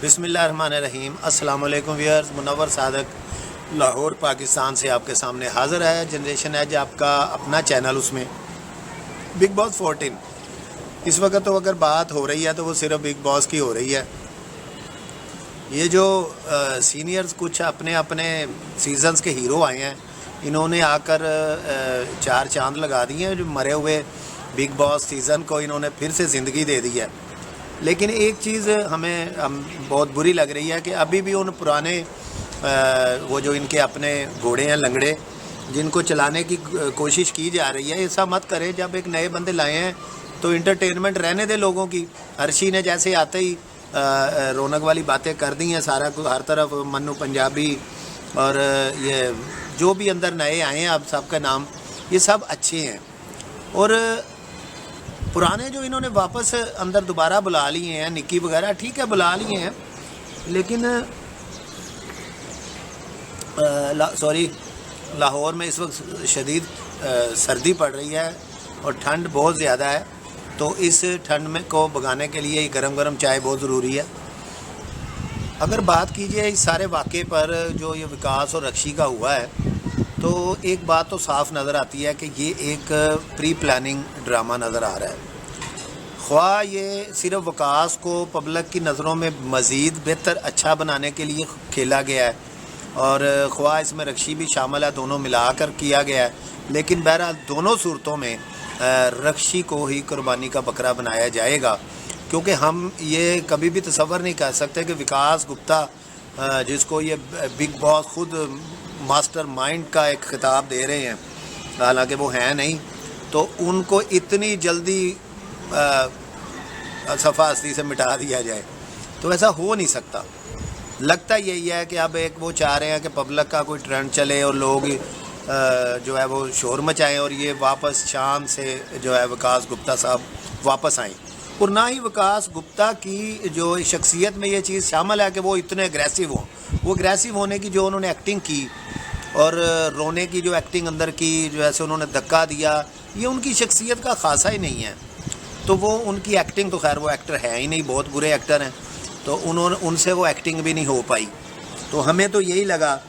बिस्मिल्लाहिर्रहमानिर्रहीम। अस्सलाम वालेकुम व्यूअर्स, मुनव्वर सादक लाहौर पाकिस्तान से आपके सामने हाज़िर है। जनरेशन एज आपका अपना चैनल, उसमें बिग बॉस 14 इस वक्त तो अगर बात हो रही है तो वो सिर्फ बिग बॉस की हो रही है। ये जो सीनियर्स कुछ अपने अपने सीजन्स के हीरो आए हैं, इन्होंने आकर चार चांद लगा दिए हैं। जो मरे हुए बिग बॉस सीज़न को इन्होंने फिर से ज़िंदगी दे दी है। लेकिन एक चीज़ हमें बहुत बुरी लग रही है कि अभी भी उन पुराने वो जो इनके अपने घोड़े हैं लंगड़े, जिनको चलाने की कोशिश की जा रही है। ऐसा मत करें, जब एक नए बंदे लाए हैं तो इंटरटेनमेंट रहने दे लोगों की। अर्शी ने जैसे आते ही रौनक वाली बातें कर दी हैं, सारा कुछ हर तरफ मन्नू पंजाबी और ये जो भी अंदर नए आए हैं, अब सबका नाम, ये सब अच्छे हैं। और पुराने जो इन्होंने वापस अंदर दोबारा बुला लिए हैं, निक्की वगैरह, ठीक है बुला लिए हैं, लेकिन लाहौर में इस वक्त शदीद सर्दी पड़ रही है और ठंड बहुत ज़्यादा है। तो इस ठंड में को भगाने के लिए गरम गरम चाय बहुत ज़रूरी है। अगर बात कीजिए इस सारे वाक़े पर जो ये विकास और रक्षी का हुआ है, तो एक बात तो साफ़ नज़र आती है कि ये एक प्री प्लानिंग ड्रामा नज़र आ रहा है। ख्वाह ये सिर्फ विकास को पब्लिक की नज़रों में मज़ीद बेहतर अच्छा बनाने के लिए खेला गया है, और ख्वाह इसमें रक्षी भी शामिल है, दोनों मिलाकर किया गया है। लेकिन बहरहाल दोनों सूरतों में रक्षी को ही कुर्बानी का बकरा बनाया जाएगा, क्योंकि हम ये कभी भी तसव्वुर नहीं कर सकते कि विकास गुप्ता, जिसको ये बिग बॉस खुद मास्टर माइंड का एक खिताब दे रहे हैं, हालांकि वो हैं नहीं, तो उनको इतनी जल्दी सफ़ा हस्ती से मिटा दिया जाए, तो ऐसा हो नहीं सकता। लगता यही है कि अब एक वो चाह रहे हैं कि पब्लिक का कोई ट्रेंड चले और लोग जो है वो शोर मचाएं और ये वापस शान से जो है विकास गुप्ता साहब वापस आएँ। और ना ही विकास गुप्ता की जो शख्सियत में ये चीज़ शामिल है कि वो इतने एग्रेसिव हों। वो एग्रेसिव होने की जो उन्होंने एक्टिंग की और रोने की जो एक्टिंग अंदर की, जो ऐसे उन्होंने धक्का दिया, ये उनकी शख्सियत का खासा ही नहीं है। तो वो उनकी एक्टिंग, तो खैर वो एक्टर है ही नहीं, बहुत बुरे एक्टर हैं, तो उनसे वो एक्टिंग भी नहीं हो पाई। तो हमें तो यही लगा,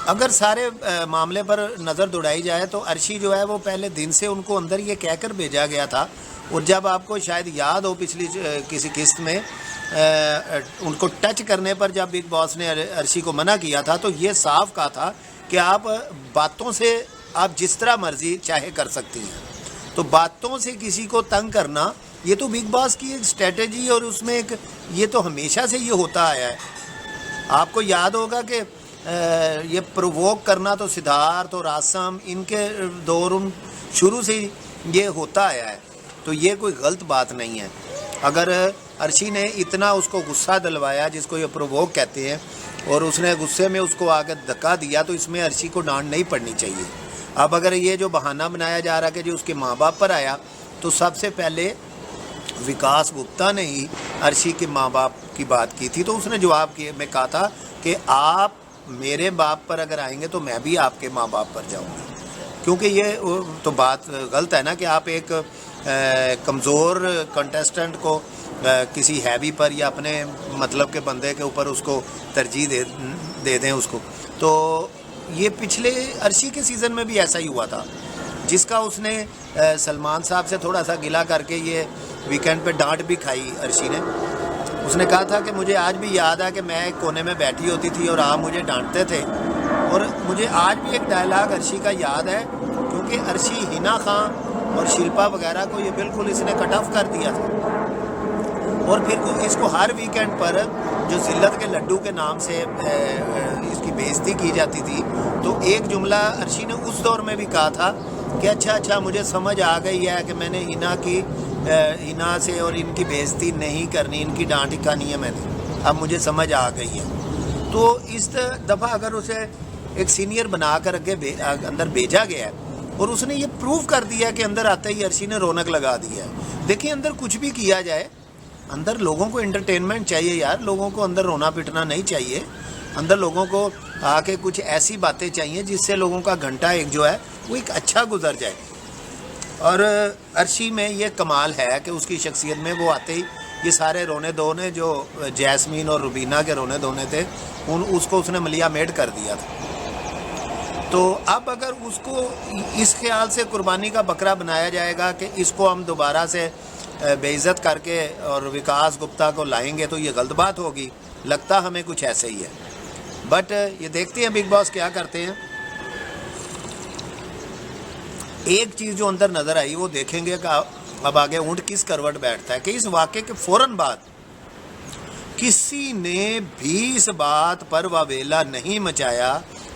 अगर सारे मामले पर नज़र दौड़ाई जाए तो अर्शी जो है वो पहले दिन से उनको अंदर ये कहकर भेजा गया था। और जब आपको शायद याद हो पिछली किसी किस्त में उनको टच करने पर जब बिग बॉस ने अर्शी को मना किया था, तो ये साफ कहा था कि आप बातों से आप जिस तरह मर्जी चाहे कर सकती हैं। तो बातों से किसी को तंग करना, ये तो बिग बॉस की एक स्ट्रेटजी और उसमें एक ये तो हमेशा से ये होता आया है। आपको याद होगा कि ये प्रोवोक करना तो सिद्धार्थ और आसम, इनके दौर शुरू से ये होता आया है, तो ये कोई गलत बात नहीं है। अगर अर्शी ने इतना उसको गुस्सा दिलवाया, जिसको ये प्रोवोक कहते हैं, और उसने गुस्से में उसको आकर धक्का दिया, तो इसमें अर्शी को डांट नहीं पड़नी चाहिए। अब अगर ये जो बहाना बनाया जा रहा है कि जो उसके माँ बाप पर आया, तो सबसे पहले विकास गुप्ता ने ही अर्शी के माँ बाप की बात की थी। तो उसने जवाब में कहा था कि आप मेरे बाप पर अगर आएंगे तो मैं भी आपके माँ बाप पर जाऊँगी, क्योंकि ये तो बात गलत है ना कि आप एक कमज़ोर कंटेस्टेंट को किसी हैवी पर या अपने मतलब के बंदे के ऊपर उसको तरजीह दे दें उसको। तो ये पिछले अर्शी के सीज़न में भी ऐसा ही हुआ था, जिसका उसने सलमान साहब से थोड़ा सा गिला करके ये वीकेंड पे डांट भी खाई अर्शी ने। उसने कहा था कि मुझे आज भी याद है कि मैं एक कोने में बैठी होती थी और आप मुझे डांटते थे। और मुझे आज भी एक डायलॉग अर्शी का याद है, क्योंकि अर्शी हिना खान और शिल्पा वगैरह को ये बिल्कुल इसने कट ऑफ कर दिया था। और फिर इसको हर वीकेंड पर जो जिल्लत के लड्डू के नाम से इसकी बेइज्जती की जाती थी, तो एक जुमला अर्शी ने उस दौर में भी कहा था कि अच्छा मुझे समझ आ गई है कि मैंने हिना से और इनकी बेइज्जती नहीं करनी, इनकी डांट ही खानी है मैंने, अब मुझे समझ आ गई है। तो इस दफ़ा अगर उसे एक सीनियर बनाकर अंदर भेजा गया है और उसने ये प्रूव कर दिया कि अंदर आते ही अर्शी ने रौनक लगा दी है। देखिए, अंदर कुछ भी किया जाए, अंदर लोगों को एंटरटेनमेंट चाहिए यार, लोगों को अंदर रोना पिटना नहीं चाहिए। अंदर लोगों को आके कुछ ऐसी बातें चाहिए जिससे लोगों का घंटा एक जो है वो एक अच्छा गुजर जाए। और अर्शी में ये कमाल है कि उसकी शख्सियत में वो आते ही ये सारे रोने धोने जो जैस्मीन और रुबीना के रोने धोने थे उसको उसने मलिया मेड कर दिया था। तो अब अगर उसको इस ख्याल से कुर्बानी का बकरा बनाया जाएगा कि इसको हम दोबारा से बेइज्जत करके और विकास गुप्ता को लाएंगे तो ये गलत बात होगी। लगता हमें कुछ ऐसे ही है, बट ये देखते हैं बिग बॉस क्या करते हैं। एक चीज़ जो अंदर नज़र आई वो देखेंगे कि अब आगे ऊँट किस करवट बैठता है कि इस वाक़े के फ़ौरन बाद किसी ने भी इस बात पर वावेला नहीं मचाया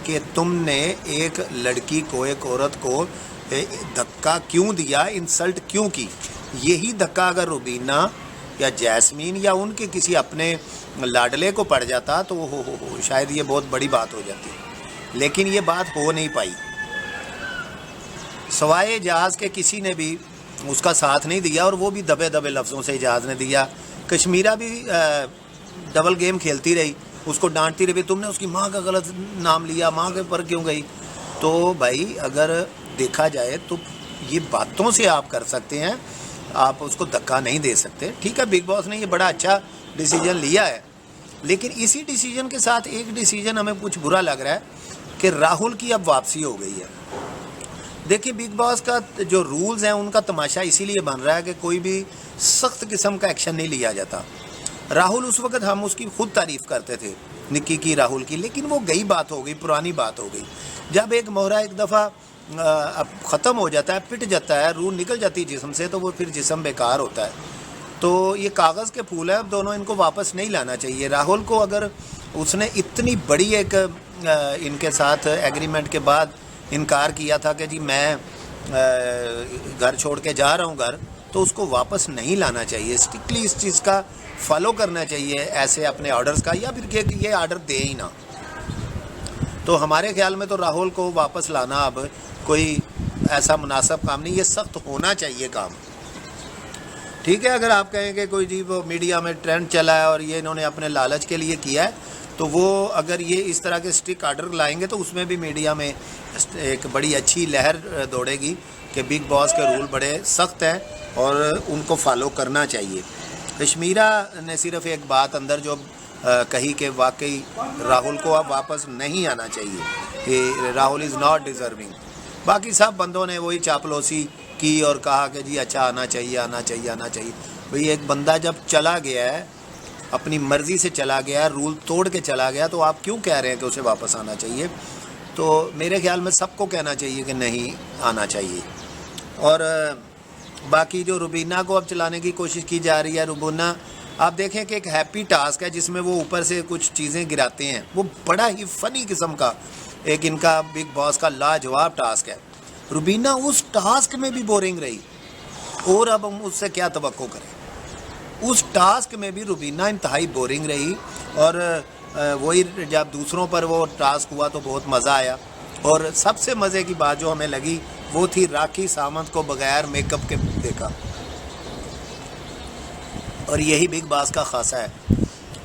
कि तुमने एक लड़की को, एक औरत को धक्का क्यों दिया, इंसल्ट क्यों की। यही धक्का अगर रुबीना या जैस्मीन या उनके किसी अपने लाडले को पड़ जाता तो हो शायद ये बहुत बड़ी बात हो जाती, लेकिन ये बात हो नहीं पाई। सवाए जहाज़ के किसी ने भी उसका साथ नहीं दिया और वो भी दबे दबे लफ्ज़ों से जहाज़ ने दिया। कश्मीरा भी डबल गेम खेलती रही, उसको डांटती रही, तुमने उसकी माँ का गलत नाम लिया, माँ के पर क्यों गई। तो भाई अगर देखा जाए तो ये बातों से आप कर सकते हैं, आप उसको धक्का नहीं दे सकते। ठीक है, बिग बॉस ने ये बड़ा अच्छा डिसीजन लिया है, लेकिन इसी डिसीजन के साथ एक डिसीजन हमें कुछ बुरा लग रहा है कि राहुल की अब वापसी हो गई है। देखिए, बिग बॉस का जो रूल्स हैं उनका तमाशा इसीलिए बन रहा है कि कोई भी सख्त किस्म का एक्शन नहीं लिया जाता। राहुल उस वक्त हम उसकी खुद तारीफ़ करते थे, निक्की की, राहुल की, लेकिन वो गई बात हो गई, पुरानी बात हो गई। जब एक मोहरा एक दफ़ा अब ख़त्म हो जाता है, पिट जाता है, रूह निकल जाती है जिस्म से, तो वो फिर जिस्म बेकार होता है। तो ये कागज़ के फूल है, अब दोनों इनको वापस नहीं लाना चाहिए। राहुल को अगर उसने इतनी बड़ी एक इनके साथ एग्रीमेंट के बाद इनकार किया था कि जी मैं घर छोड़ के जा रहा हूँ घर, तो उसको वापस नहीं लाना चाहिए। स्ट्रिक्टली इस चीज़ का फॉलो करना चाहिए, ऐसे अपने ऑर्डर्स का, या फिर कि ये ऑर्डर दे ही ना। तो हमारे ख्याल में तो राहुल को वापस लाना अब कोई ऐसा मुनासिब काम नहीं, ये सख्त होना चाहिए काम। ठीक है, अगर आप कहें कि कोई जी वो मीडिया में ट्रेंड चला है और ये इन्होंने अपने लालच के लिए किया है, तो वो अगर ये इस तरह के स्ट्रिक्ट ऑर्डर लाएंगे तो उसमें भी मीडिया में एक बड़ी अच्छी लहर दौड़ेगी कि बिग बॉस के रूल बड़े सख्त हैं और उनको फॉलो करना चाहिए। कश्मीरा ने सिर्फ एक बात अंदर जो कही कि वाकई राहुल को अब वापस नहीं आना चाहिए, कि राहुल इज़ नॉट डिज़र्विंग। बाकी सब बंदों ने वही चापलूसी की और कहा कि जी अच्छा आना चाहिए, आना चाहिए, आना चाहिए। भाई एक बंदा जब चला गया है, अपनी मर्ज़ी से चला गया, रूल तोड़ के चला गया, तो आप क्यों कह रहे हैं कि उसे वापस आना चाहिए। तो मेरे ख्याल में सबको कहना चाहिए कि नहीं आना चाहिए। और बाकी जो रुबीना को अब चलाने की कोशिश की जा रही है, रुबीना आप देखें कि एक हैप्पी टास्क है जिसमें वो ऊपर से कुछ चीज़ें गिराते हैं, वो बड़ा ही फ़नी किस्म का एक इनका बिग बॉस का लाजवाब टास्क है। रुबीना उस टास्क में भी बोरिंग रही, और अब हम उससे क्या तवक्को करें। उस टास्क में भी रुबीना इंतहाई बोरिंग रही, और वही जब दूसरों पर वो टास्क हुआ तो बहुत मज़ा आया। और सबसे मज़े की बात जो हमें लगी वो थी राखी सावंत को बगैर मेकअप के देखा। और यही बिग बॉस का खासा है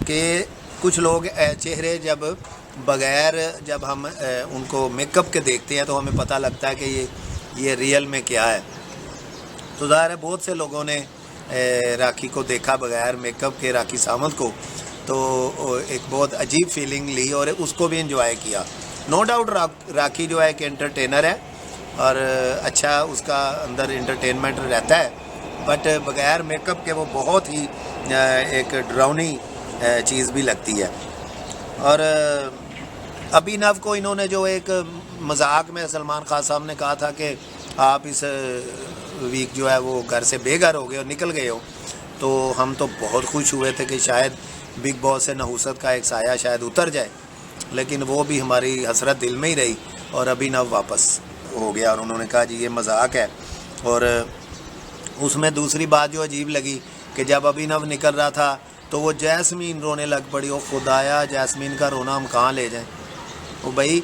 कि कुछ लोग चेहरे जब हम उनको मेकअप के देखते हैं तो हमें पता लगता है कि ये रियल में क्या है। तो ज़ाहिर है बहुत से लोगों ने राखी को देखा बगैर मेकअप के, राखी सावंत को, तो एक बहुत अजीब फीलिंग ली और उसको भी एंजॉय किया। नो डाउट राखी जो है कि एंटरटेनर है और अच्छा उसका अंदर एंटरटेनमेंट रहता है, बट बगैर मेकअप के वो बहुत ही एक डरावनी चीज़ भी लगती है। और अभिनव को इन्होंने जो एक मजाक में सलमान खान साहब ने कहा था कि आप इस वीक जो है वो घर से बेघर हो गए और निकल गए हो, तो हम तो बहुत खुश हुए थे कि शायद बिग बॉस से नहुसत का एक साया शायद उतर जाए, लेकिन वो भी हमारी हसरत दिल में ही रही और अभिनव वापस हो गया। और उन्होंने कहा जी ये मजाक है। और उसमें दूसरी बात जो अजीब लगी कि जब अभिनव निकल रहा था तो वो जैस्मीन रोने लग पड़ी। वो खुदाया, जैस्मीन का रोना हम कहाँ ले जाएं। वो भाई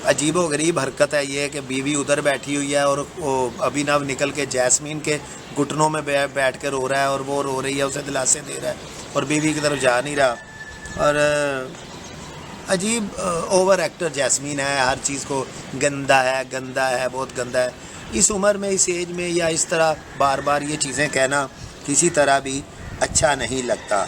अजीब व गरीब हरकत है ये कि बीवी उधर बैठी हुई है और वो अभिनव निकल के जैस्मीन के घुटनों में बैठ के रो रहा है और वो रो रही है, उसे दिलासे दे रहा है और बीवी की तरफ जा नहीं रहा। और अजीब ओवर एक्टर जैस्मीन है, हर चीज़ को गंदा है, बहुत गंदा है। इस उम्र में, इस एज में या इस तरह बार बार ये चीज़ें कहना किसी तरह भी अच्छा नहीं लगता।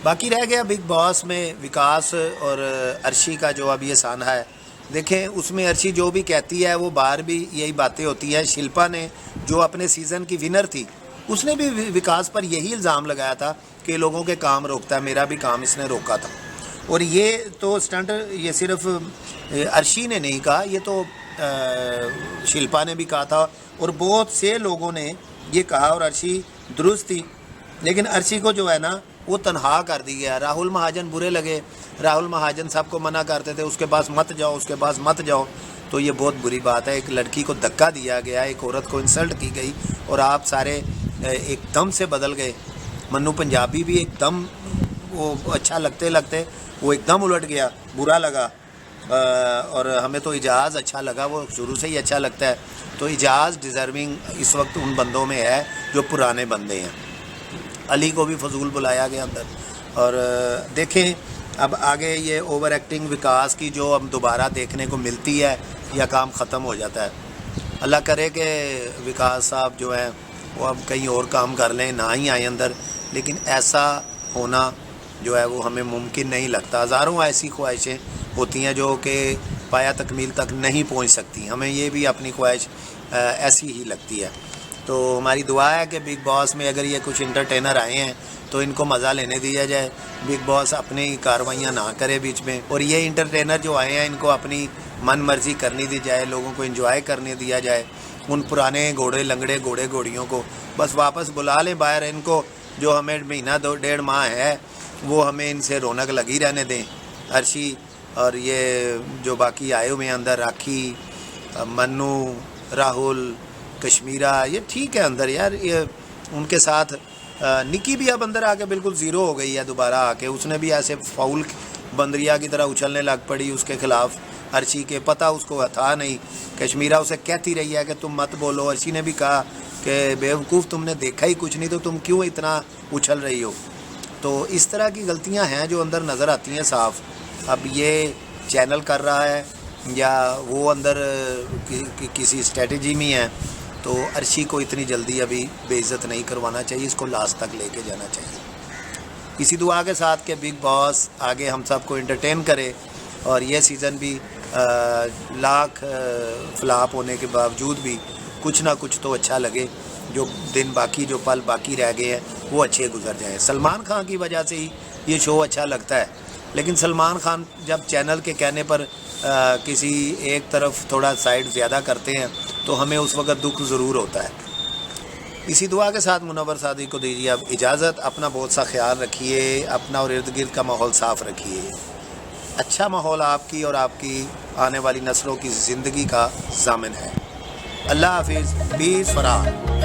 बाकी रह गया बिग बॉस में विकास और अर्शी का जो अब ये साना है। देखें उसमें अर्शी जो भी कहती है वो बाहर भी यही बातें होती हैं। शिल्पा ने जो अपने सीज़न की विनर थी उसने भी विकास पर यही इल्ज़ाम लगाया था कि लोगों के काम रोकता है, मेरा भी काम इसने रोका था। और ये तो स्टंट ये सिर्फ अर्शी ने नहीं कहा, ये तो शिल्पा ने भी कहा था और बहुत से लोगों ने ये कहा और अर्शी दुरुस्त थी। लेकिन अर्शी को जो है ना वो तनहा कर दी गया। राहुल महाजन बुरे लगे, राहुल महाजन सबको मना करते थे उसके पास मत जाओ, उसके पास मत जाओ। तो ये बहुत बुरी बात है, एक लड़की को धक्का दिया गया, एक औरत को इंसल्ट की गई और आप सारे एकदम से बदल गए। मन्नू पंजाबी भी एकदम वो अच्छा लगते लगते वो एकदम उलट गया, बुरा लगा। और हमें तो इजाज़ अच्छा लगा, वो शुरू से ही अच्छा लगता है। तो इजाज़ डिज़र्विंग इस वक्त उन बंदों में है जो पुराने बंदे हैं। अली को भी फजूल बुलाया गया अंदर। और देखें अब आगे ये ओवर एक्टिंग विकास की जो अब दोबारा देखने को मिलती है या काम ख़त्म हो जाता है। अल्लाह करे कि विकास साहब जो हैं वो अब कहीं और काम कर लें, ना ही आए अंदर। लेकिन ऐसा होना जो है वो हमें मुमकिन नहीं लगता। हज़ारों ऐसी ख्वाहिशें होती हैं जो कि पाया तकमील तक नहीं पहुंच सकती। हमें ये भी अपनी ख्वाहिश ऐसी ही लगती है। तो हमारी दुआ है कि बिग बॉस में अगर ये कुछ इंटरटेनर आए हैं तो इनको मज़ा लेने दिया जाए, बिग बॉस अपनी कार्रवाइयाँ ना करे बीच में। और ये इंटरटेनर जो आए हैं इनको अपनी मन मर्जी करनी दी जाए, लोगों को एंजॉय करने दिया जाए। उन पुराने घोड़े लंगड़े घोड़े घोड़ियों को बस वापस बुला लें बाहर। इनको जो हमें महीना 2-1.5 माह है वो हमें इनसे रौनक लगी रहने दें। अर्शी और ये जो बाकी आए हुए हैं अंदर, राखी, मन्नू, राहुल, कश्मीरा, ये ठीक है अंदर यार। ये उनके साथ निकी भी अब अंदर आके बिल्कुल ज़ीरो हो गई है दोबारा आके। उसने भी ऐसे फाउल बंदरिया की तरह उछलने लग पड़ी उसके ख़िलाफ़। अर्शी के पता उसको था नहीं, कश्मीरा उसे कहती रही है कि तुम मत बोलो। अर्शी ने भी कहा कि बेवकूफ़ तुमने देखा ही कुछ नहीं तो तुम क्यों इतना उछल रही हो। तो इस तरह की गलतियां हैं जो अंदर नज़र आती हैं साफ। अब ये चैनल कर रहा है या वो अंदर किसी स्ट्रेटजी में है, तो अर्शी को इतनी जल्दी अभी बेइज्जत नहीं करवाना चाहिए, इसको लास्ट तक लेके जाना चाहिए। इसी दुआ के साथ कि बिग बॉस आगे हम सबको एंटरटेन करे और ये सीज़न भी लाख फ्लॉप होने के बावजूद भी कुछ ना कुछ तो अच्छा लगे। जो दिन बाकी जो पल बाकी रह गए हैं वो अच्छे गुजर जाएं। सलमान खान की वजह से ही ये शो अच्छा लगता है। लेकिन सलमान खान जब चैनल के कहने पर किसी एक तरफ थोड़ा साइड ज़्यादा करते हैं तो हमें उस वक्त दुख ज़रूर होता है। इसी दुआ के साथ मुनव्वर सादी को दीजिए अब इजाज़त। अपना बहुत सा ख्याल रखिए, अपना और इर्द गिर्द का माहौल साफ़ रखिए। अच्छा माहौल आपकी और आपकी आने वाली नस्लों की ज़िंदगी का ज़ामिन है। अल्लाह हाफिज़। बीस फराह।